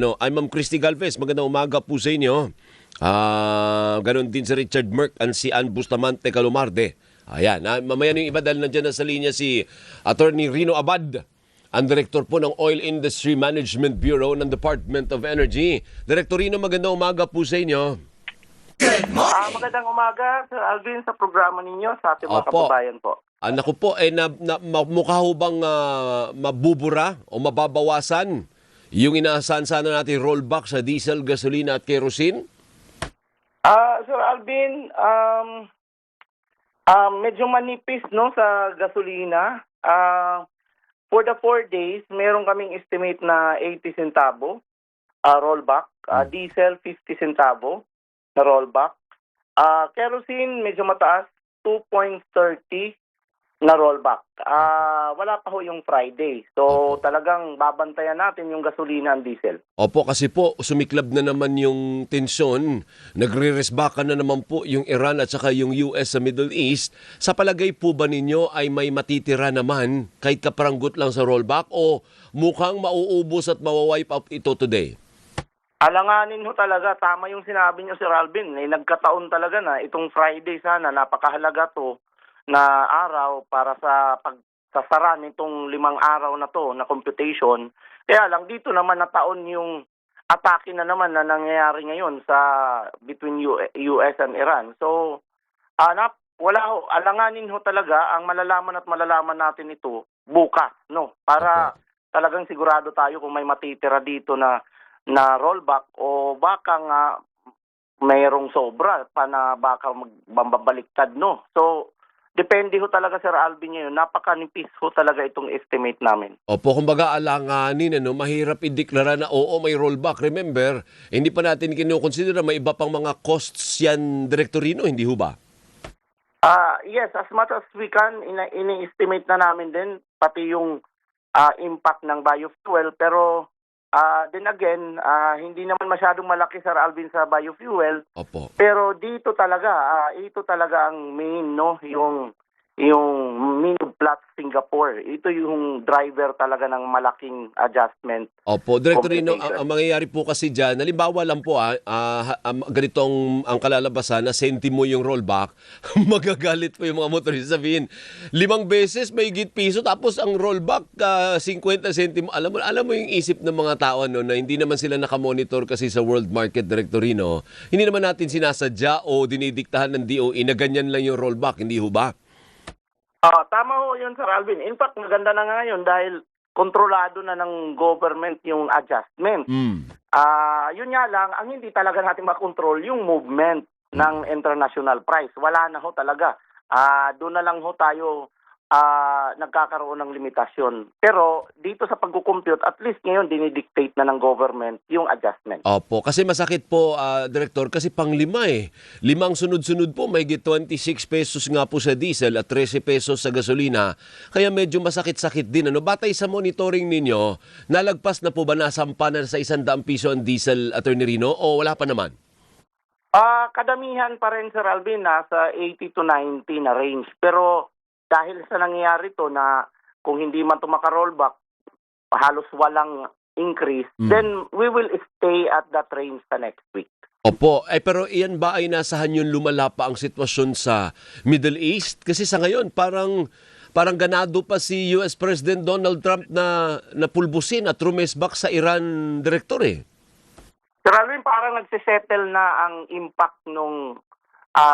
No, I'm Ma'am Christy Galvez. Magandang umaga po sa inyo. Ganon din si Richard Merck at si Ann Bustamante Calumarde. Ayan, mamaya yung iba dahil nandiyan na sa linya si Attorney Rino Abad, ang Director po ng Oil Industry Management Bureau ng Department of Energy. Director Rino, magandang umaga po sa inyo. Magandang umaga, Sir Alvin, sa programa ninyo sa ating mga Opo. kababayan po. Naku po, mukha ho bang mabubura o mababawasan yung inaasahan sana natin rollback sa diesel, gasolina at kerosene? Sir Alvin, medyo manipis no sa gasolina. For the 4 days, meron kaming estimate na 80 centavo rollback. Diesel, 50 centavo na rollback. Kerosene, medyo mataas, 2.30 na rollback. Wala pa ho yung Friday. So talagang babantayan natin yung gasolina and diesel. Opo, kasi po sumiklab na naman yung tensyon. Nagre-resbaka na naman po yung Iran at saka yung US sa Middle East. Sa palagay po ba ninyo ay may matitira naman kahit kaparanggot lang sa rollback o mukhang mauubos at mawawipe out ito today? Alanganin ho talaga. Tama yung sinabi niyo, Sir Alvin. Nagkataon talaga na itong Friday sana, napakahalaga to na araw para sa pagsasara nitong 5 araw na to na computation. Kaya lang dito naman nataon yung atake na naman na nangyayari ngayon sa between US and Iran. So, wala ho, alanganin ho talaga ang malalaman natin ito bukas, no? Para talagang sigurado tayo kung may matitira dito na rollback o baka nga mayroong sobra pa na baka magbabaliktad, no? So, depende ho talaga, Sir Alvin, ngayon. Napakanipis ho talaga itong estimate namin. Opo, kumbaga alanganin, mahirap ideklara na oo, may rollback. Remember, hindi pa natin kinukonsidera may iba pang mga costs yan, Direktorino, hindi ho ba? Yes, as much as we can, ini-estimate na namin din, pati yung impact ng biofuel. Pero, then again, hindi naman masyadong malaki, Sir Alvin, sa biofuel. Opo. Pero dito talaga, ito talaga ang main, no? Yung Mini Plus Singapore. Ito yung driver talaga ng malaking adjustment. Opo, Direktorino, ang mangyayari po kasi dyan, halimbawa lang po ganitong ang kalalabasan na sentimo yung rollback, magagalit po yung mga motorista. Sabihin, 5 beses may higit piso, tapos ang rollback 50 sentimo. Alam mo yung isip ng mga tao na hindi naman sila nakamonitor kasi sa world market, Direktorino. Hindi naman natin sinasadya o dinidiktahan ng DOE na ganyan lang yung rollback, hindi ho ba? Tama ho yun, Sir Alvin. In fact, maganda na nga yun dahil kontrolado na ng government yung adjustment. Yun nga lang, ang hindi talaga natin makontrol yung movement ng international price. Wala na ho talaga. Doon na lang ho tayo nagkakaroon ng limitasyon. Pero dito sa pagkukompute, at least ngayon dinidictate na ng government yung adjustment. Opo, kasi masakit po, Director, kasi pang-5 eh. 5 sunod-sunod po, may 26 pesos nga po sa diesel at 13 pesos sa gasolina. Kaya medyo masakit-sakit din. Batay sa monitoring ninyo, nalagpas na po ba, nasampa na sa 100 piso ang diesel, Attorney Rino, o wala pa naman? Kadamihan pa rin, Sir Alvin, nasa 80 to 90 na range. Pero dahil sa nangyayari to na kung hindi man ito maka-rollback, halos walang increase, then we will stay at that range sa next week. Opo, pero iyan ba ay nasahan yung lumala pa ang sitwasyon sa Middle East? Kasi sa ngayon, parang ganado pa si US President Donald Trump na napulbusin at rumesbak sa Iran, Direktor eh. Sir Alvin, parang nagsisettle na ang impact nung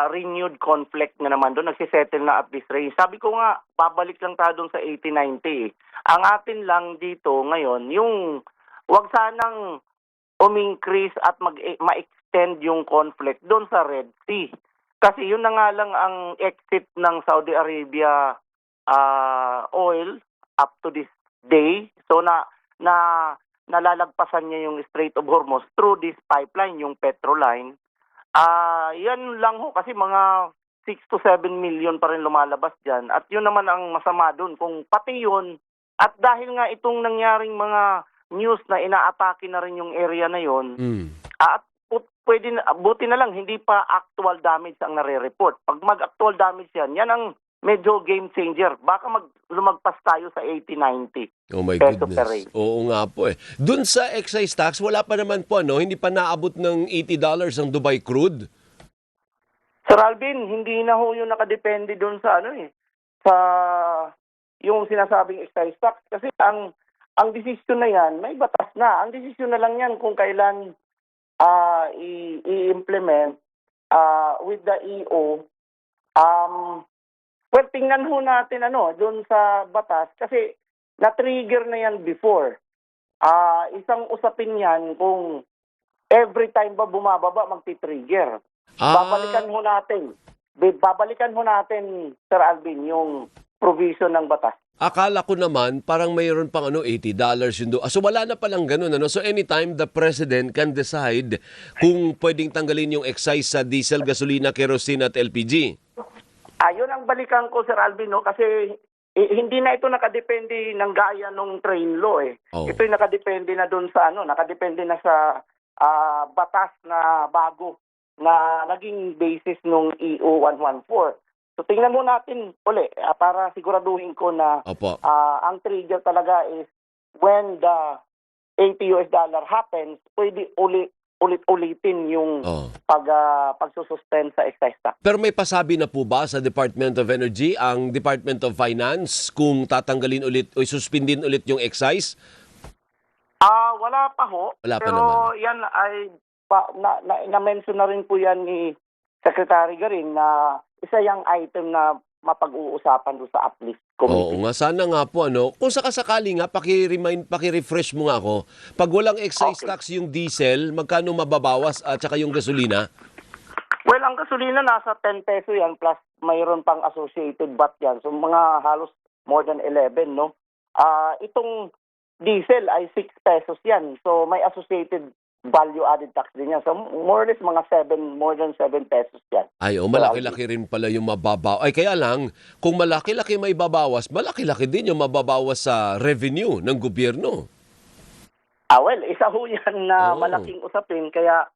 renewed conflict na naman doon, nagsisettle na at this range. Sabi ko nga, babalik lang tayo doon sa 80-90 eh. Ang atin lang dito ngayon, yung wag sanang umingcrease at ma-extend yung conflict doon sa Red Sea. Kasi yun na nga lang ang exit ng Saudi Arabia oil up to this day. So nalalagpasan niya yung Strait of Hormuz through this pipeline, yung Petroline. Yan lang ho kasi mga 6 to 7 million pa rin lumalabas dyan. At yun naman ang masama doon. Kung pati yun, at dahil nga itong nangyaring mga news na inaatake na rin yung area na yun, at buti na lang, hindi pa actual damage ang nare-report. Pag mag-actual damage yan ang medyo game changer. Baka lumagpas tayo sa 80-90 Oh my peso per goodness. rate. Oo nga po eh. Doon sa excise tax, wala pa naman po hindi pa naabot ng $80 ang Dubai crude. Sir Alvin, hindi na ho yung nakadepende doon sa sa yung sinasabing excise tax. Kasi ang desisyon na yan, may batas na. Ang desisyon na lang yan kung kailan i-implement with the EO. Well, tingnan ho natin doon sa batas kasi na-trigger na yan before. Isang usapin yan kung every time ba bumababa magti-trigger. Babalikan ho natin, Sir Alvin, yung provision ng batas. Akala ko naman parang mayroon pang $80 yun doon. So wala na palang ganun. So anytime the president can decide kung pwedeng tanggalin yung excise sa diesel, gasolina, kerosene at LPG. Ayun ang balikan ko, Sir Alvin, kasi hindi na ito nakadepende ng gaya ng train law eh. Oh. Ito'y nakadepende na doon sa nakadepende na sa batas na bago na naging basis nung EO 114. So tingnan mo natin uli para siguraduhin ko na Opo. ang trigger talaga is when the $80 happens, pwede ulit-ulitin yung pagsususpend sa excise tax. Pero may pasabi na po ba sa Department of Energy, ang Department of Finance, kung tatanggalin ulit o suspendin ulit yung excise? Wala pa ho. Wala pa pero naman. yan ay na-mention na rin po yan ni Secretary Garin na isa yung item na mapag-uusapan doon sa uplift committee. Oo nga, sana nga po kung sakasakali nga, paki-refresh mo nga ako. Pag walang excise tax yung diesel, magkano mababawas at saka yung gasolina? Well, ang gasolina nasa 10 peso yan plus mayroon pang associated VAT yan. So mga halos more than 11, no? Itong diesel ay 6 pesos yan. So may associated value-added tax din yan. So more or less more than 7 pesos yan. Ay, malaki-laki rin pala yung mababawas. Ay, kaya lang, kung malaki-laki may babawas, malaki-laki din yung mababawas sa revenue ng gobyerno. Well, isa ho yan na malaking usapin. Kaya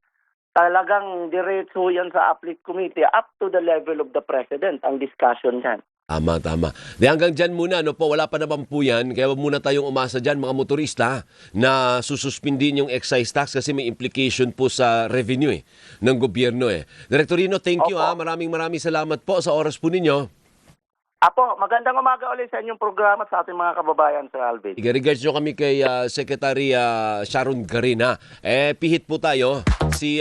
talagang diretso yan sa uplift committee up to the level of the president ang discussion yan. Tama. Di hanggang dyan muna, po, wala pa naman po yan. Kaya wag muna tayong umasa dyan, mga motorista, na sususpindin yung excise tax kasi may implication po sa revenue ng gobyerno. Directorino, thank you. Maraming salamat po sa oras po ninyo. Magandang umaga ulit sa inyong programa at sa ating mga kababayan, Sir Alvin. Regards nyo kami kay Secretary Sharon Garina. Pihit po tayo. Si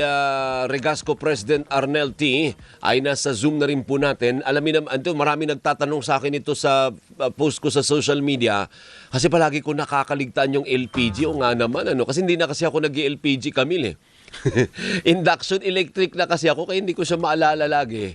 Regasco President Arnel T. ay nasa Zoom na rin po natin. Alamin naman, marami nagtatanong sa akin ito sa post ko sa social media. Kasi palagi ko nakakaligtaan yung LPG. O nga naman, kasi hindi na kasi ako nag-LPG, Camille. Induction electric na kasi ako, kaya hindi ko siya maalala lagi.